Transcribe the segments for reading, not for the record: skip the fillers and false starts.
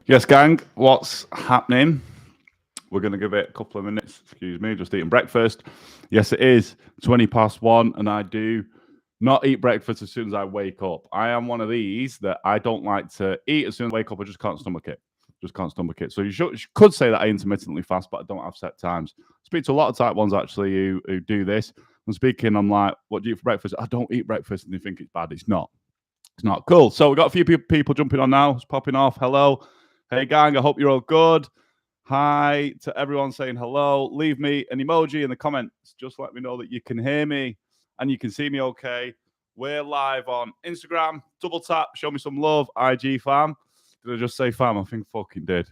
Yes, gang, what's happening? We're going to give it a couple of minutes. Excuse me, just eating breakfast. Yes, it is 20 past 1, and I do not eat breakfast as soon as I wake up. I am one of these that I don't like to eat as soon as I wake up. I just can't stomach it. So you could say that I intermittently fast, but I don't have set times. I speak to a lot of type 1s actually who do this. I'm speaking, I'm like, what do you eat for breakfast? I don't eat breakfast, and they think it's bad. It's not. It's not. Cool. So we've got a few people jumping on now. It's popping off. Hello. Hey, gang. I hope you're all good. Hi to everyone saying hello. Leave me an emoji in the comments. Just let me know that you can hear me and you can see me okay. We're live on Instagram. Double tap. Show me some love. IG fam. Did I just say fam? I think fucking did.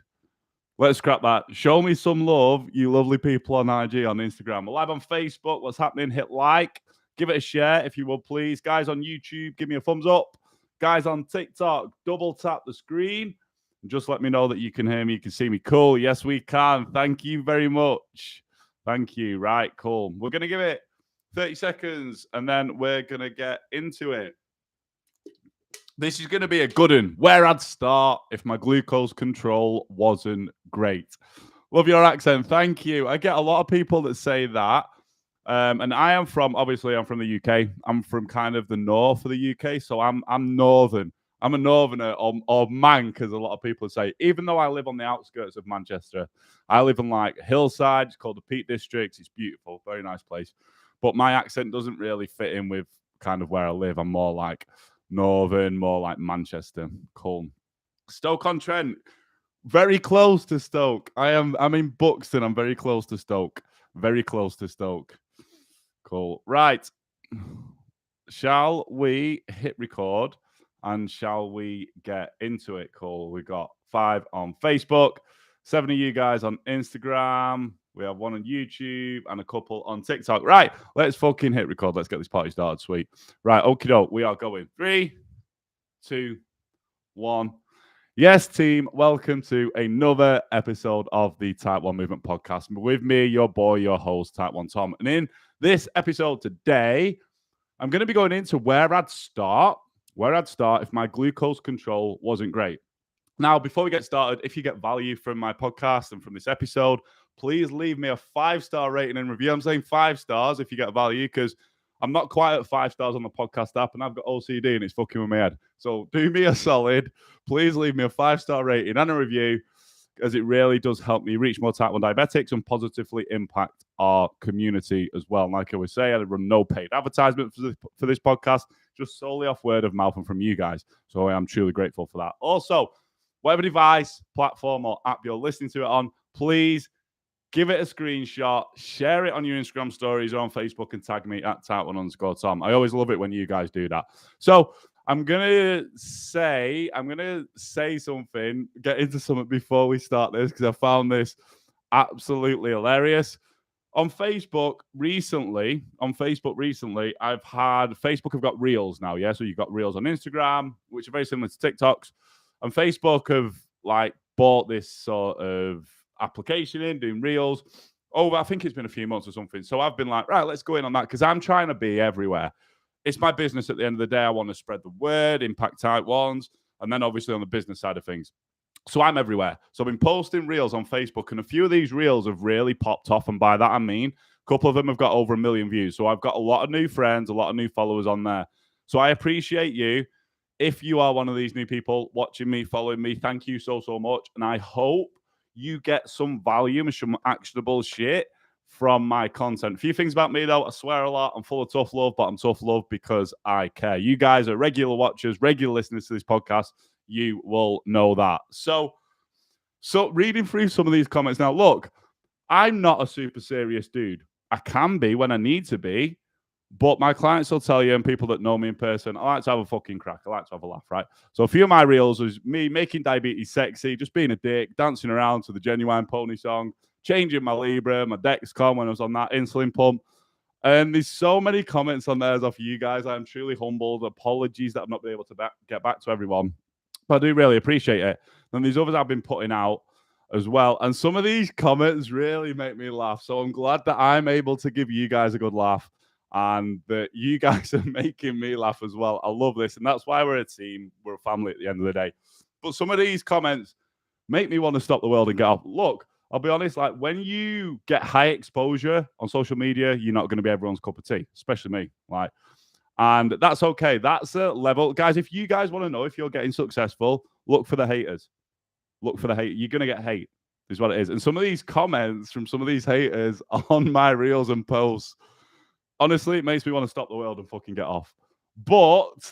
Let's scrap that. Show me some love, you lovely people on IG, on Instagram. We're live on Facebook. What's happening? Hit like. Give it a share if you will, please. Guys on YouTube, give me a thumbs up. Guys on TikTok, double tap the screen. Just let me know that you can hear me, you can see me. Cool. Yes, we can. Thank you very much. Thank you. Right, cool. We're going to give it 30 seconds and then we're going to get into it. This is going to be a good one. Where I'd start if my glucose control wasn't great. Love your accent. Thank you. I get a lot of people that say that. And I'm from the UK. I'm from kind of the north of the UK. So I'm northern. I'm a northerner or Manc, as a lot of people say. Even though I live on the outskirts of Manchester, I live in like hillside. It's called the Peak District. It's beautiful, very nice place. But my accent doesn't really fit in with kind of where I live. I'm more like northern, more like Manchester. Cool. Stoke-on-Trent, very close to Stoke. I'm in Buxton. I'm very close to Stoke. Very close to Stoke. Cool. Right. Shall we hit record? And shall we get into it? Cool. We got 5 on Facebook, 7 of you guys on Instagram. We have 1 on YouTube and a couple on TikTok. Right. Let's fucking hit record. Let's get this party started. Sweet. Right. Okie doke. We are going. 3, 2, 1. Yes, team. Welcome to another episode of the Type 1 Movement Podcast. With me, your boy, your host, Type 1 Tom. And in this episode today, I'm going to be going into where I'd start if my glucose control wasn't great. Now, before we get started, if you get value from my podcast and from this episode, please leave me a 5-star rating and review. I'm saying 5 stars if you get value, because I'm not quite at 5 stars on the podcast app and I've got OCD and it's fucking with my head. So do me a solid. Please leave me a 5-star rating and a review, as it really does help me reach more type 1 diabetics and positively impact our community as well. And like I always say, I run no paid advertisement for this podcast, just solely off word of mouth and from you guys. So I am truly grateful for that. Also, whatever device, platform, or app you're listening to it on, please give it a screenshot, share it on your Instagram stories or on Facebook, and tag me at type1_Tom. I always love it when you guys do that. So I'm gonna say something, get into something before we start this, because I found this absolutely hilarious. On Facebook recently, Facebook have got Reels now, yeah? So you've got Reels on Instagram, which are very similar to TikToks. And Facebook have like bought this sort of application in, doing Reels. I think it's been a few months or something. So I've been like, right, let's go in on that, because I'm trying to be everywhere. It's my business at the end of the day. I want to spread the word, impact type 1s, and then obviously on the business side of things. So I'm everywhere. So I've been posting Reels on Facebook, and a few of these Reels have really popped off. And by that, I mean, a couple of them have got over 1 million views. So I've got a lot of new friends, a lot of new followers on there. So I appreciate you. If you are one of these new people watching me, following me, thank you so, so much. And I hope you get some value and some actionable shit from my content. A few things about me, though. I swear a lot. I'm full of tough love, but I'm tough love because I care. You guys are regular watchers, regular listeners to this podcast. You will know that. So reading through some of these comments now, look, I'm not a super serious dude. I can be when I need to be, but my clients will tell you, and people that know me in person, I like to have a fucking crack. I like to have a laugh, right? So a few of my Reels was me making diabetes sexy, just being a dick, dancing around to the Genuine Pony song, changing my Libra, my Dexcom when I was on that insulin pump. And there's so many comments on there as off you guys. I'm truly humbled. Apologies that I've not been able to get back to everyone, but I do really appreciate it. And these others I've been putting out as well. And some of these comments really make me laugh. So I'm glad that I'm able to give you guys a good laugh. and that you guys are making me laugh as well. I love this, and that's why we're a team. We're a family at the end of the day. But some of these comments make me want to stop the world and get off. Look, I'll be honest, like when you get high exposure on social media, you're not going to be everyone's cup of tea, especially me. Like, and that's okay. That's a level. Guys, if you guys want to know if you're getting successful, look for the haters. Look for the hate. You're going to get hate, is what it is. And some of these comments from some of these haters on my reels and posts, honestly, it makes me want to stop the world and fucking get off. But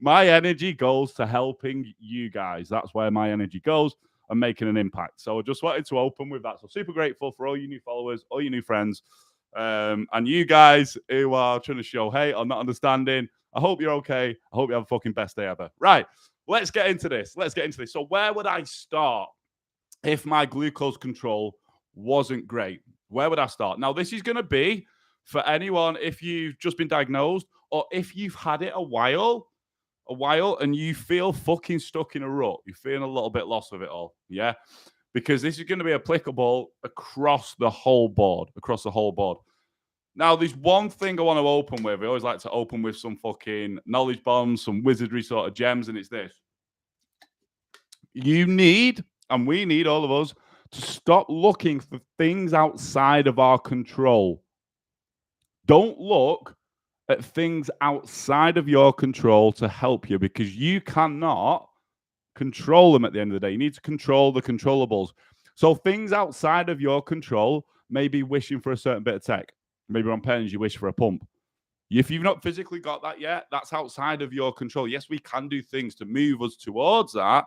my energy goes to helping you guys. That's where my energy goes and making an impact. So I just wanted to open with that. So super grateful for all you new followers, all you new friends, and you guys who are trying to show hate or not understanding. I hope you're okay. I hope you have a fucking best day ever. Right, let's get into this. So where would I start if my glucose control wasn't great? Where would I start? Now, this is going to be for anyone if you've just been diagnosed or if you've had it a while and you feel fucking stuck in a rut. You're feeling a little bit lost with it all. Yeah. Because this is going to be applicable across the whole board. Now, there's one thing I want to open with. I always like to open with some fucking knowledge bombs, some wizardry sort of gems, and it's this. You need, and we need, all of us, to stop looking for things outside of our control. Don't look at things outside of your control to help you, because you cannot control them at the end of the day. You need to control the controllables. So things outside of your control, maybe wishing for a certain bit of tech. Maybe on pens, you wish for a pump. If you've not physically got that yet, that's outside of your control. Yes, we can do things to move us towards that.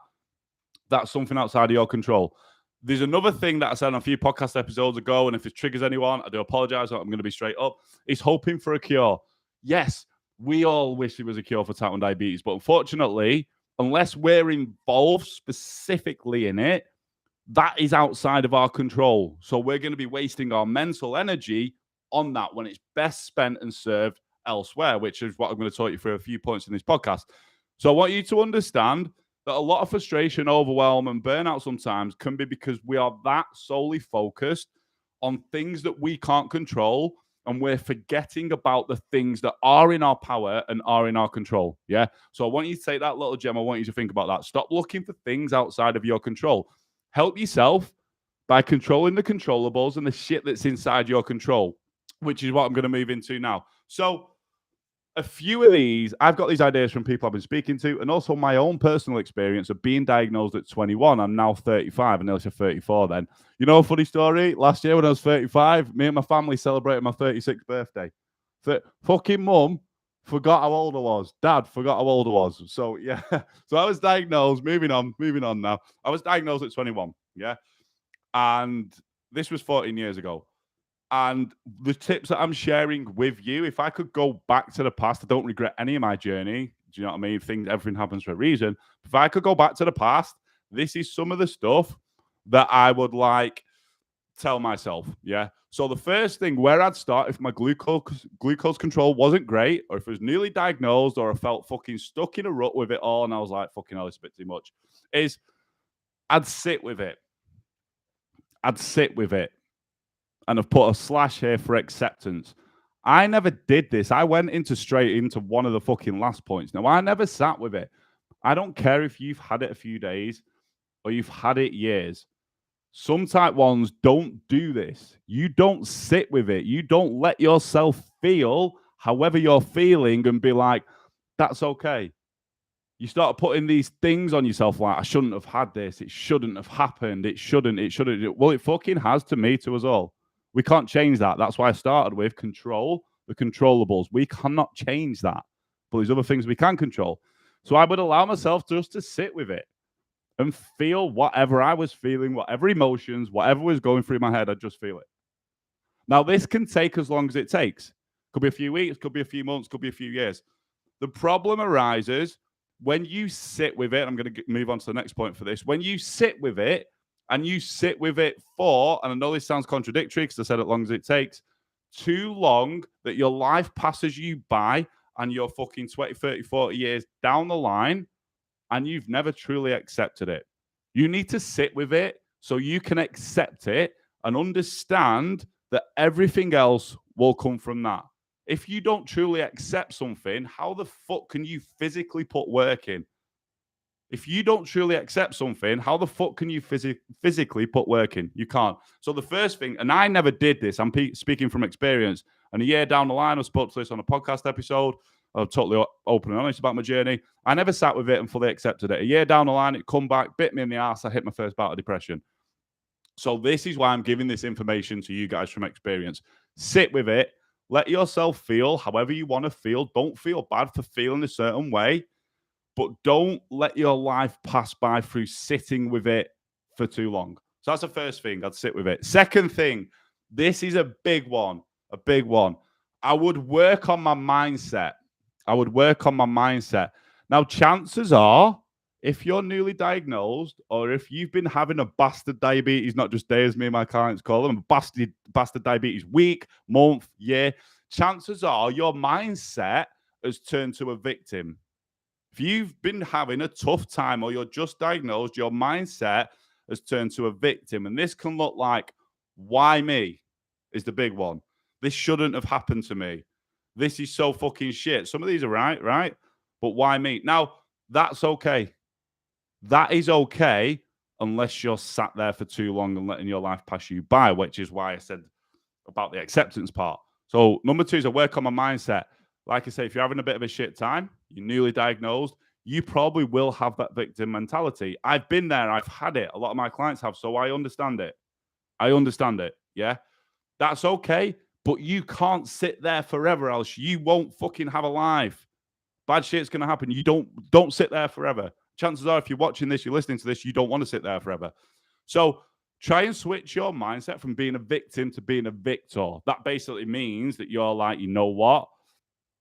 That's something outside of your control. There's another thing that I said on a few podcast episodes ago, and if it triggers anyone, I do apologize. I'm going to be straight up. It's hoping for a cure. Yes, we all wish there was a cure for type 1 diabetes, but unfortunately, unless we're involved specifically in it, that is outside of our control. So we're going to be wasting our mental energy on that when it's best spent and served elsewhere, which is what I'm going to talk you through a few points in this podcast. So I want you to understand that a lot of frustration, overwhelm, and burnout sometimes can be because we are that solely focused on things that we can't control, and we're forgetting about the things that are in our power and are in our control. Yeah. So I want you to take that little gem. I want you to think about that. Stop looking for things outside of your control. Help yourself by controlling the controllables and the shit that's inside your control, which is what I'm going to move into now. So a few of these, I've got these ideas from people I've been speaking to, and also my own personal experience of being diagnosed at 21. I'm now 35, and nearly 34 then. You know a funny story? Last year when I was 35, me and my family celebrated my 36th birthday. Fucking mum forgot how old I was. Dad forgot how old I was. So, yeah. So I was diagnosed. Moving on now. I was diagnosed at 21, yeah? And this was 14 years ago. And the tips that I'm sharing with you, if I could go back to the past, I don't regret any of my journey. Do you know what I mean? Everything happens for a reason. If I could go back to the past, this is some of the stuff that I would like tell myself. Yeah. So the first thing where I'd start if my glucose control wasn't great, or if it was newly diagnosed, or I felt fucking stuck in a rut with it all, and I was like, fucking hell, it's a bit too much, is I'd sit with it. And I've put a slash here for acceptance. I never did this. I went straight into one of the fucking last points. Now, I never sat with it. I don't care if you've had it a few days or you've had it years. Some type 1s don't do this. You don't sit with it. You don't let yourself feel however you're feeling and be like, that's okay. You start putting these things on yourself like, I shouldn't have had this. It shouldn't have happened. It shouldn't. Well, it fucking has to me, to us all. We can't change that. That's why I started with control the controllables. We cannot change that. But there's other things we can control. So I would allow myself just to sit with it and feel whatever I was feeling, whatever emotions, whatever was going through my head, I'd just feel it. Now, this can take as long as it takes. Could be a few weeks, could be a few months, could be a few years. The problem arises when you sit with it. I'm going to move on to the next point for this. When you sit with it, and you sit with it for, and I know this sounds contradictory because I said as long as it takes, too long that your life passes you by and you're fucking 20, 30, 40 years down the line and you've never truly accepted it. You need to sit with it so you can accept it and understand that everything else will come from that. If you don't truly accept something, how the fuck can you physically put work in? If you don't truly accept something, how the fuck can you physically put work in? You can't. So the first thing, and I never did this, I'm speaking from experience, and a year down the line, I spoke to this on a podcast episode. I'm totally open and honest about my journey. I never sat with it and fully accepted it. A year down the line, it come back, bit me in the ass. I hit my first bout of depression. So this is why I'm giving this information to you guys from experience. Sit with it. Let yourself feel however you want to feel. Don't feel bad for feeling a certain way, but don't let your life pass by through sitting with it for too long. So that's the first thing. I'd sit with it. Second thing, this is a big one. A big one. I would work on my mindset. Now, chances are, if you're newly diagnosed or if you've been having a bastard diabetes, not just day as me and my clients call them, bastard diabetes week, month, year, chances are your mindset has turned to a victim. If you've been having a tough time or you're just diagnosed, your mindset has turned to a victim. And this can look like, why me is the big one. This shouldn't have happened to me. This is so fucking shit. Some of these are right? But why me? Now, that's okay. That is okay unless you're sat there for too long and letting your life pass you by, which is why I said about the acceptance part. So number 2 is I work on my mindset. Like I say, if you're having a bit of a shit time, you're newly diagnosed, you probably will have that victim mentality. I've been there. I've had it. A lot of my clients have. So I understand it. Yeah. That's okay. But you can't sit there forever, else you won't fucking have a life. Bad shit's going to happen. You don't sit there forever. Chances are, if you're watching this, you're listening to this, you don't want to sit there forever. So try and switch your mindset from being a victim to being a victor. That basically means that you're like, you know what?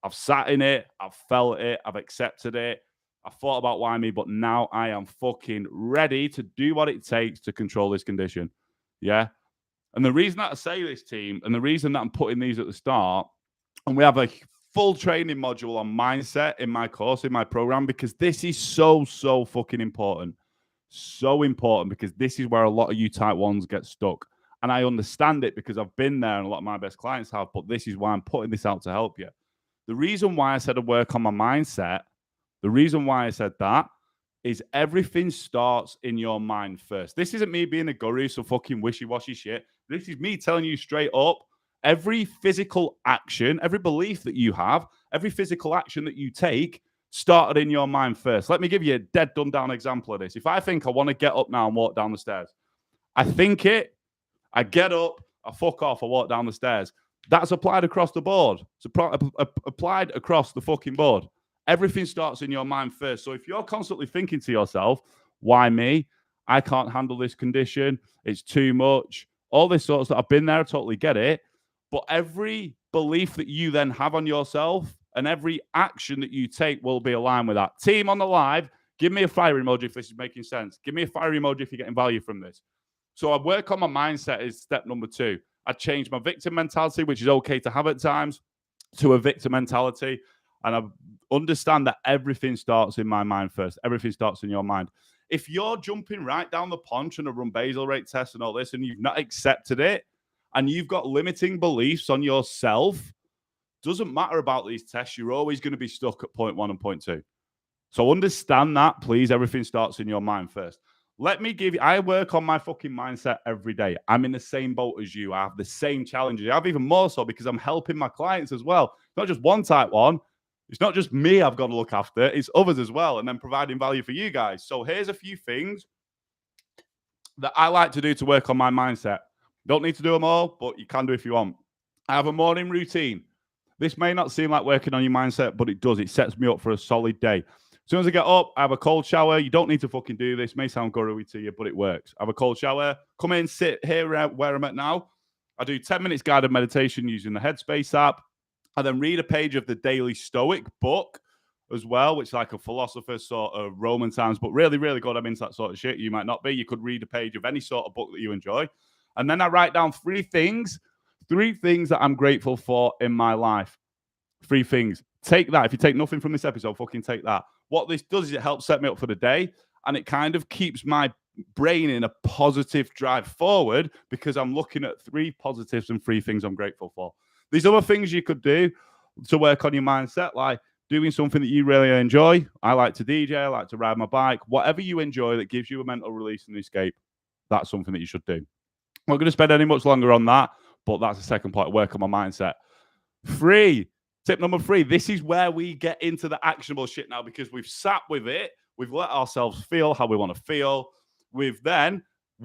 I've sat in it. I've felt it. I've accepted it. I thought about why me, but now I am fucking ready to do what it takes to control this condition. Yeah. And the reason that I say this, team, and the reason that I'm putting these at the start, and we have a full training module on mindset in my course, in my program, because this is so fucking important. So important, because this is where a lot of you type 1s get stuck. And I understand it because I've been there and a lot of my best clients have, but this is why I'm putting this out to help you. The reason why I said I work on my mindset, the reason why I said that is everything starts in your mind first. This isn't me being a guru, so fucking wishy-washy shit. This is me telling you straight up, every physical action, every belief that you have, every physical action that you take started in your mind first. Let me give you a dead dumbed down example of this. If I think I want to get up now and walk down the stairs, I think it, I get up, I fuck off, I walk down the stairs. That's applied across the board. It's applied across the fucking board. Everything starts in your mind first. So if you're constantly thinking to yourself, why me? I can't handle this condition. It's too much. All this sort of stuff. I've been there. I totally get it. But every belief that you then have on yourself and every action that you take will be aligned with that. Team on the live, give me a fire emoji if this is making sense. Give me a fire emoji if you're getting value from this. So I work on my mindset is step number 2. I change my victim mentality, which is okay to have at times, to a victim mentality. And I understand that everything starts in my mind first. Everything starts in your mind. If you're jumping right down the pond trying to run basal rate tests and all this, and you've not accepted it, and you've got limiting beliefs on yourself, doesn't matter about these tests. You're always going to be stuck at point 1 and point 2. So understand that, please. Everything starts in your mind first. Let me give you, I work on my fucking mindset every day. I'm in the same boat as you. I have the same challenges. I have even more so because I'm helping my clients as well. It's not just one type 1. It's not just me I've got to look after. It's others as well. And then providing value for you guys. So here's a few things that I like to do to work on my mindset. Don't need to do them all, but you can do if you want. I have a morning routine. This may not seem like working on your mindset, but it does. It sets me up for a solid day. As soon as I get up, I have a cold shower. You don't need to fucking do this. It may sound guru-y to you, but it works. I have a cold shower. Come in, sit here where I'm at now. I do 10 minutes guided meditation using the Headspace app. I then read a page of the Daily Stoic book as well, which is like a philosopher's sort of Roman times, but really, really good. I'm into that sort of shit. You might not be. You could read a page of any sort of book that you enjoy. And then I write down 3 things that I'm grateful for in my life. 3 things. Take that. If you take nothing from this episode, fucking take that. What this does is it helps set me up for the day, and it kind of keeps my brain in a positive drive forward because I'm looking at 3 positives and 3 things I'm grateful for. These other things you could do, to work on your mindset, like doing something that you really enjoy. I like to DJ, I like to ride my bike. Whatever you enjoy that gives you a mental release and escape, that's something that you should do. I'm not going to spend any much longer on that, but that's the second part, work on my mindset. 3, tip number 3, this is where we get into the actionable shit now, because we've sat with it, we've let ourselves feel how we want to feel. We've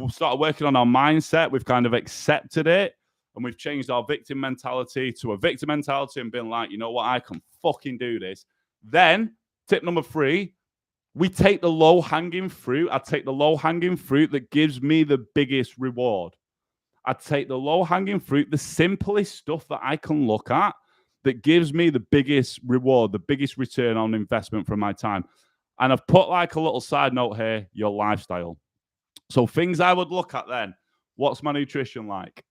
started working on our mindset, we've kind of accepted it, and we've changed our victim mentality to a victim mentality and been like, you know what, I can fucking do this. Then, tip number 3, we take the low-hanging fruit. I take the low-hanging fruit that gives me the biggest reward. I take the low-hanging fruit, the simplest stuff that I can look at that gives me the biggest reward, the biggest return on investment from my time. And I've put like a little side note here, your lifestyle. So things I would look at then, what's my nutrition like?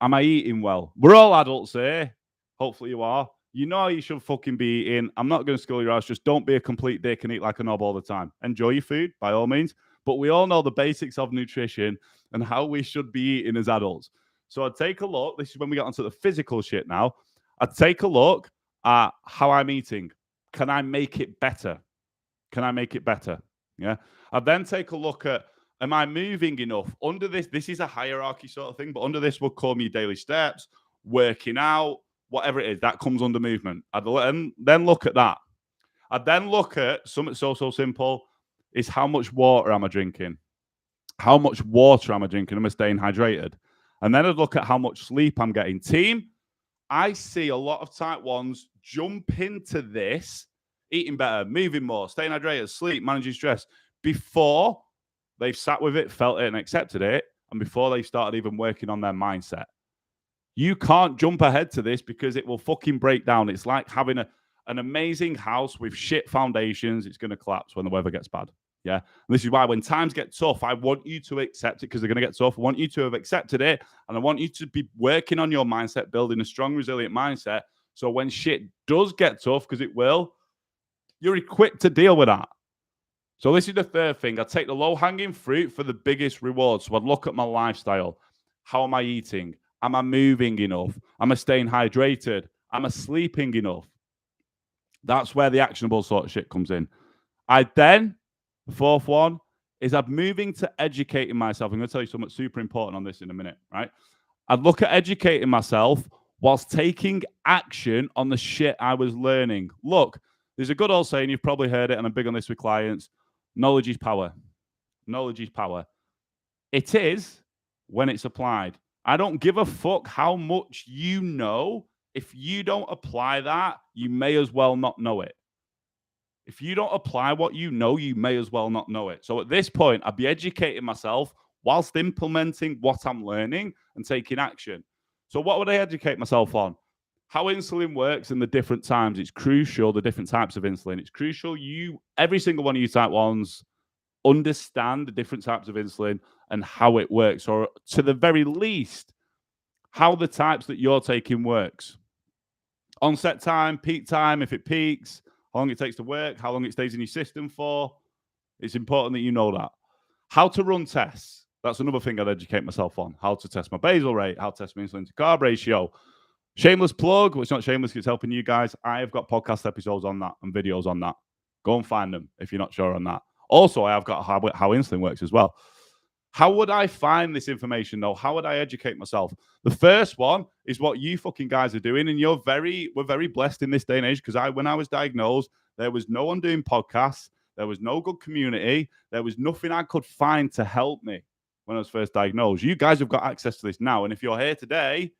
Am I eating well? We're all adults here. Hopefully you are. You know you should fucking be eating. I'm not going to school your ass. Just don't be a complete dick and eat like a knob all the time. Enjoy your food, by all means. But we all know the basics of nutrition and how we should be eating as adults. So I'd take a look. This is when we get onto the physical shit now. I'd take a look at how I'm eating. Can I make it better? Can I make it better? Yeah. I'd then take a look at, am I moving enough? Under this is a hierarchy sort of thing, but under this we'll call me daily steps, working out, whatever it is, that comes under movement. I'd then look at that. I'd then look at something so simple is how much water am I drinking? How much water am I drinking? Am I staying hydrated? And then I'd look at how much sleep I'm getting. Team, I see a lot of type 1s jump into this, eating better, moving more, staying hydrated, sleep, managing stress, before they've sat with it, felt it, and accepted it, and before they started even working on their mindset. You can't jump ahead to this because it will fucking break down. It's like having an amazing house with shit foundations. It's going to collapse when the weather gets bad. Yeah. And this is why when times get tough, I want you to accept it because they're going to get tough. I want you to have accepted it. And I want you to be working on your mindset, building a strong, resilient mindset. So when shit does get tough, because it will, you're equipped to deal with that. So this is the third thing. I take the low-hanging fruit for the biggest reward. So I'd look at my lifestyle. How am I eating? Am I moving enough? Am I staying hydrated? Am I sleeping enough? That's where the actionable sort of shit comes in. The fourth one is I'm moving to educating myself. I'm going to tell you something super important on this in a minute, right? I'd look at educating myself whilst taking action on the shit I was learning. Look, there's a good old saying, you've probably heard it, and I'm big on this with clients. Knowledge is power. Knowledge is power. It is when it's applied. I don't give a fuck how much you know. If you don't apply that, you may as well not know it. If you don't apply what you know, you may as well not know it. So at this point, I'd be educating myself whilst implementing what I'm learning and taking action. So what would I educate myself on? How insulin works and the different times. It's crucial, the different types of insulin. It's crucial every single one of you type 1s, understand the different types of insulin and how it works, or to the very least, how the types that you're taking works. Onset time, peak time, if it peaks, how long it takes to work, how long it stays in your system for. It's important that you know that. How to run tests. That's another thing I'd educate myself on. How to test my basal rate, how to test my insulin to carb ratio. Shameless plug. Well, it's not shameless, it's helping you guys. I have got podcast episodes on that and videos on that. Go and find them if you're not sure on that. Also, I have got how insulin works as well. How would I find this information, though? How would I educate myself? The first one is what you fucking guys are doing, and we're very blessed in this day and age, because when I was diagnosed, there was no one doing podcasts, there was no good community, there was nothing I could find to help me when I was first diagnosed. You guys have got access to this now, and if you're here today,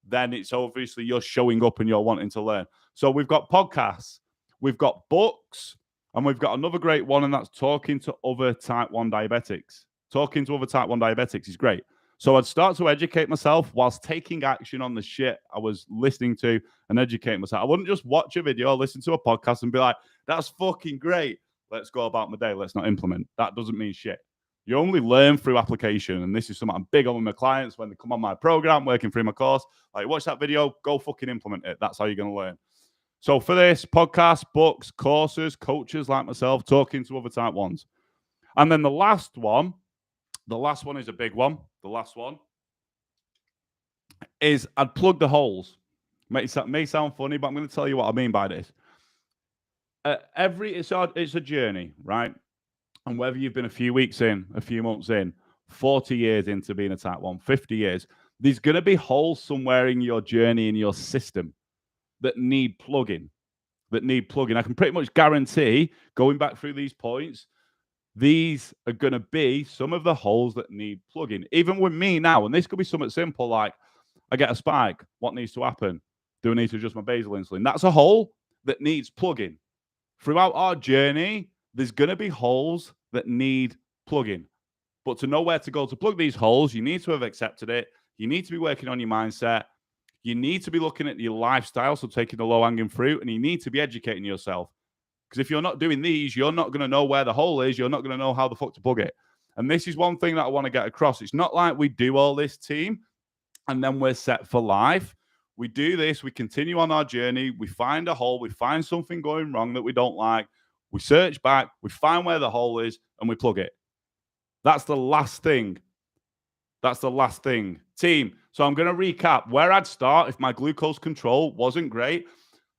then it's obviously you're showing up and you're wanting to learn. So we've got podcasts, we've got books, and we've got another great one, and that's talking to other type 1 diabetics. Talking to other type 1 diabetics is great. So I'd start to educate myself whilst taking action on the shit I was listening to and educate myself. I wouldn't just watch a video, listen to a podcast and be like, that's fucking great. Let's go about my day. Let's not implement. That doesn't mean shit. You only learn through application. And this is something I'm big on with my clients when they come on my program, working through my course. Like, watch that video, go fucking implement it. That's how you're going to learn. So for this, podcasts, books, courses, coaches like myself, talking to other type 1s. And then the last one is a big one. The last one is I'd plug the holes. May sound funny, but I'm going to tell you what I mean by this. It's a journey, right? And whether you've been a few weeks in, a few months in, 40 years into being a type 1, 50 years, there's going to be holes somewhere in your journey, in your system, that need plugging. I can pretty much guarantee, going back through these points, these are going to be some of the holes that need plugging. Even with me now, and this could be something simple like I get a spike. What needs to happen? Do I need to adjust my basal insulin? That's a hole that needs plugging. Throughout our journey, there's going to be holes that need plugging. But to know where to go to plug these holes, you need to have accepted it. You need to be working on your mindset. You need to be looking at your lifestyle, so taking the low-hanging fruit, and you need to be educating yourself. Because if you're not doing these, you're not going to know where the hole is. You're not going to know how the fuck to plug it. And this is one thing that I want to get across. It's not like we do all this, team, and then we're set for life. We do this, we continue on our journey, we find a hole, we find something going wrong that we don't like, we search back, we find where the hole is, and we plug it. That's the last thing. Team, so I'm going to recap where I'd start if my glucose control wasn't great.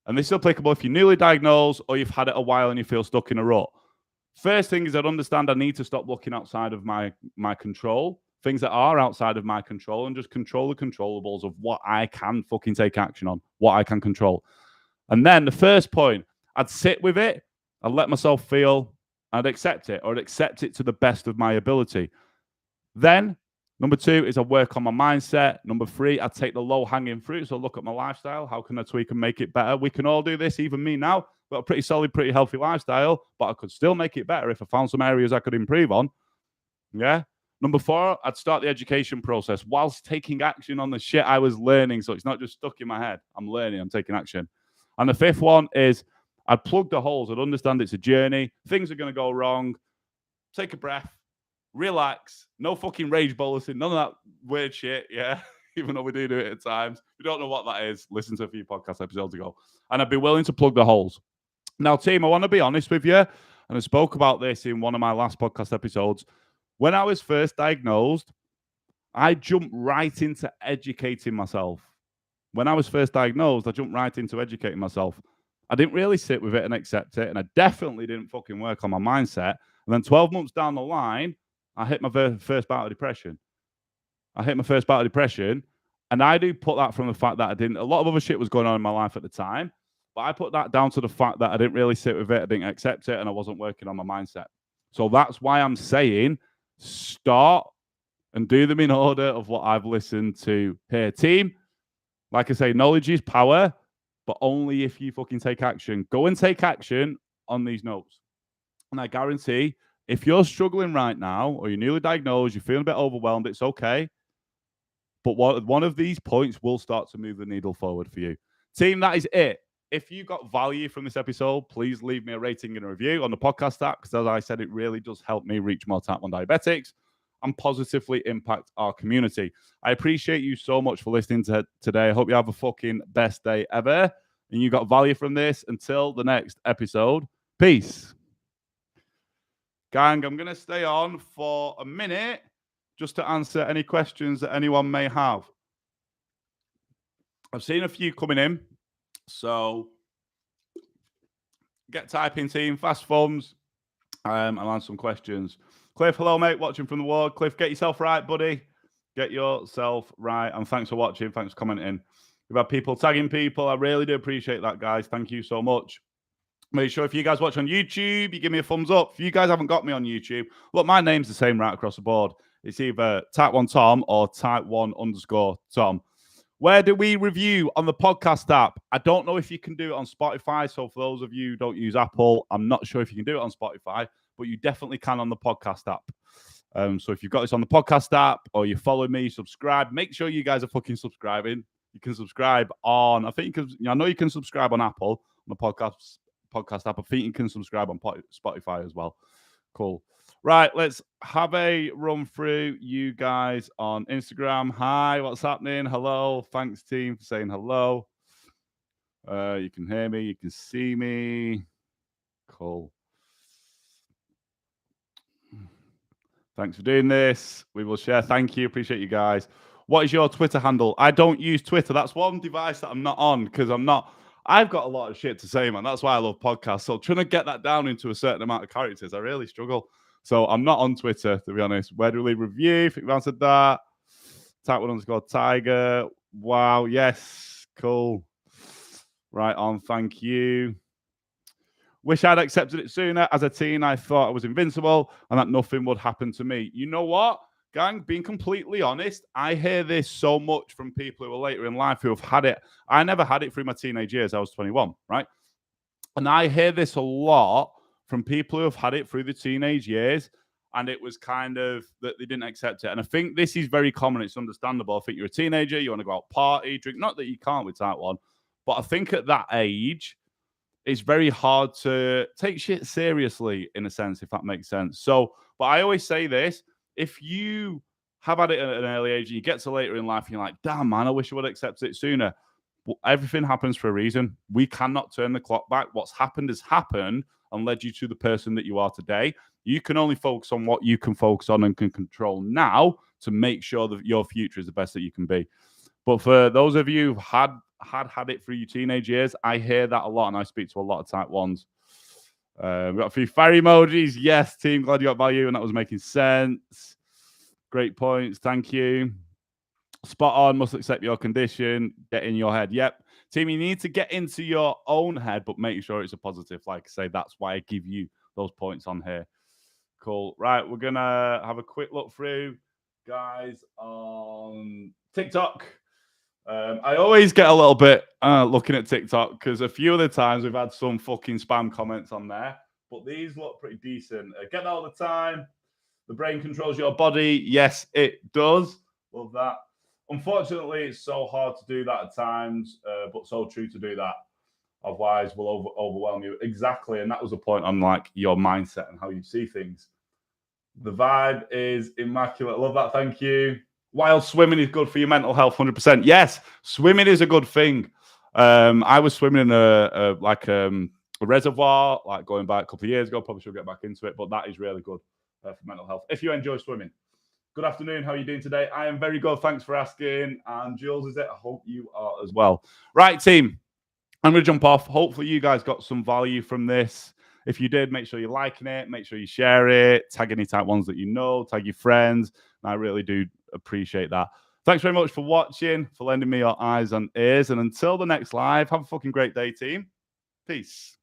And this is applicable if you're newly diagnosed or you've had it a while and you feel stuck in a rut. First thing is I'd understand I need to stop looking outside of my control, things that are outside of my control, and just control the controllables of what I can fucking take action on, what I can control. And then the first point, I'd sit with it, I'd let myself feel, I'd accept it, or I'd accept it to the best of my ability. Then, number 2 is I work on my mindset. Number 3, I take the low-hanging fruit. So look at my lifestyle. How can I tweak and make it better? We can all do this, even me now. Got a pretty solid, pretty healthy lifestyle, but I could still make it better if I found some areas I could improve on. Yeah. Number 4, I'd start the education process whilst taking action on the shit I was learning. So it's not just stuck in my head. I'm learning, I'm taking action. And the 5th one is I'd plug the holes. I'd understand it's a journey. Things are going to go wrong. Take a breath. Relax. No fucking rage bolusing. None of that weird shit. Yeah. Even though we do it at times. If you don't know what that is, listen to a few podcast episodes ago. And I'd be willing to plug the holes. Now, team, I want to be honest with you. And I spoke about this in one of my last podcast episodes. When I was first diagnosed, I jumped right into educating myself. When I was first diagnosed, I jumped right into educating myself. I didn't really sit with it and accept it. And I definitely didn't fucking work on my mindset. And then 12 months down the line, I hit my first bout of depression. And I do put that from the fact that a lot of other shit was going on in my life at the time. But I put that down to the fact that I didn't really sit with it. I didn't accept it. And I wasn't working on my mindset. So that's why I'm saying start and do them in order of what I've listened to here. Team, like I say, knowledge is power, but only if you fucking take action. Go and take action on these notes. And I guarantee if you're struggling right now or you're newly diagnosed, you're feeling a bit overwhelmed, it's okay. But one of these points will start to move the needle forward for you. Team, that is it. If you got value from this episode, please leave me a rating and a review on the podcast app, because as I said, it really does help me reach more type 1 diabetics and positively impact our community. I appreciate you so much for listening to today. I hope you have a fucking best day ever and you got value from this. Until the next episode, peace. Gang, I'm going to stay on for a minute just to answer any questions that anyone may have. I've seen a few coming in, so get typing, team, fast thumbs, and answer some questions. Cliff, hello, mate, watching from the ward. Cliff, get yourself right, buddy. Get yourself right, and thanks for watching. Thanks for commenting. We've had people tagging people. I really do appreciate that, guys. Thank you so much. Make sure if you guys watch on YouTube, you give me a thumbs up. If you guys haven't got me on YouTube, look, my name's the same right across the board. It's either Type 1 Tom or Type 1_Tom. Where do we review? On the podcast app. I don't know if you can do it on Spotify. So for those of you who don't use Apple, I'm not sure if you can do it on Spotify, but you definitely can on the podcast app. So if you've got this on the podcast app or you follow me, subscribe, make sure you guys are fucking subscribing. You can subscribe on, I know you can subscribe on Apple on the podcast app. I think you can subscribe on Spotify as well. Cool. Right, let's have a run through you guys on Instagram. Hi, what's happening? Hello. Thanks, team, for saying hello. You can hear me. You can see me. Cool. Thanks for doing this. We will share. Thank you. Appreciate you guys. What is your Twitter handle? I don't use Twitter. That's one device that I'm not on because I've got a lot of shit to say, man. That's why I love podcasts. So trying to get that down into a certain amount of characters, I really struggle. So I'm not on Twitter, to be honest. Where do we leave review? Think we've answered that. Type1_Tiger. Wow. Yes. Cool. Right on. Thank you. Wish I'd accepted it sooner. As a teen, I thought I was invincible and that nothing would happen to me. You know what, gang? Being completely honest, I hear this so much from people who are later in life who have had it. I never had it through my teenage years. I was 21, right? And I hear this a lot from people who have had it through the teenage years. And it was kind of that they didn't accept it. And I think this is very common. It's understandable. I think you're a teenager. You want to go out party, drink. Not that you can't with type 1. But I think at that age, it's very hard to take shit seriously in a sense, if that makes sense. So, but I always say this, if you have had it at an early age and you get to later in life and you're like, damn, man, I wish I would have accepted it sooner. Well, everything happens for a reason. We cannot turn the clock back. What's happened has happened and led you to the person that you are today. You can only focus on what you can focus on and can control now to make sure that your future is the best that you can be. But for those of you who've had it through your teenage years, I hear that a lot, and I speak to a lot of type 1s. We've got a few fire emojis. Yes, team, glad you got value, and that was making sense. Great points. Thank you. Spot on. Must accept your condition. Get in your head. Yep. Team, you need to get into your own head, but make sure it's a positive. Like I say, that's why I give you those points on here. Cool. Right, we're going to have a quick look through, guys, on TikTok. I always get a little bit looking at TikTok because a few of the times we've had some fucking spam comments on there, but these look pretty decent. Get that all the time. The brain controls your body. Yes, it does. Love that. Unfortunately, it's so hard to do that at times, but so true to do that. Otherwise, we'll overwhelm you. Exactly, and that was the point on like your mindset and how you see things. The vibe is immaculate. Love that. Thank you. While swimming is good for your mental health, 100%. Yes, swimming is a good thing. I was swimming in a reservoir, like going back a couple of years ago. Probably should get back into it, but that is really good for mental health. If you enjoy swimming. Good afternoon. How are you doing today? I am very good. Thanks for asking. And Jules, is it? I hope you are as well. Right, team. I'm going to jump off. Hopefully you guys got some value from this. If you did, make sure you're liking it. Make sure you share it. Tag any type 1s that you know. Tag your friends. And I really do appreciate that. Thanks very much for watching, for lending me your eyes and ears. And until the next live, have a fucking great day, team. Peace.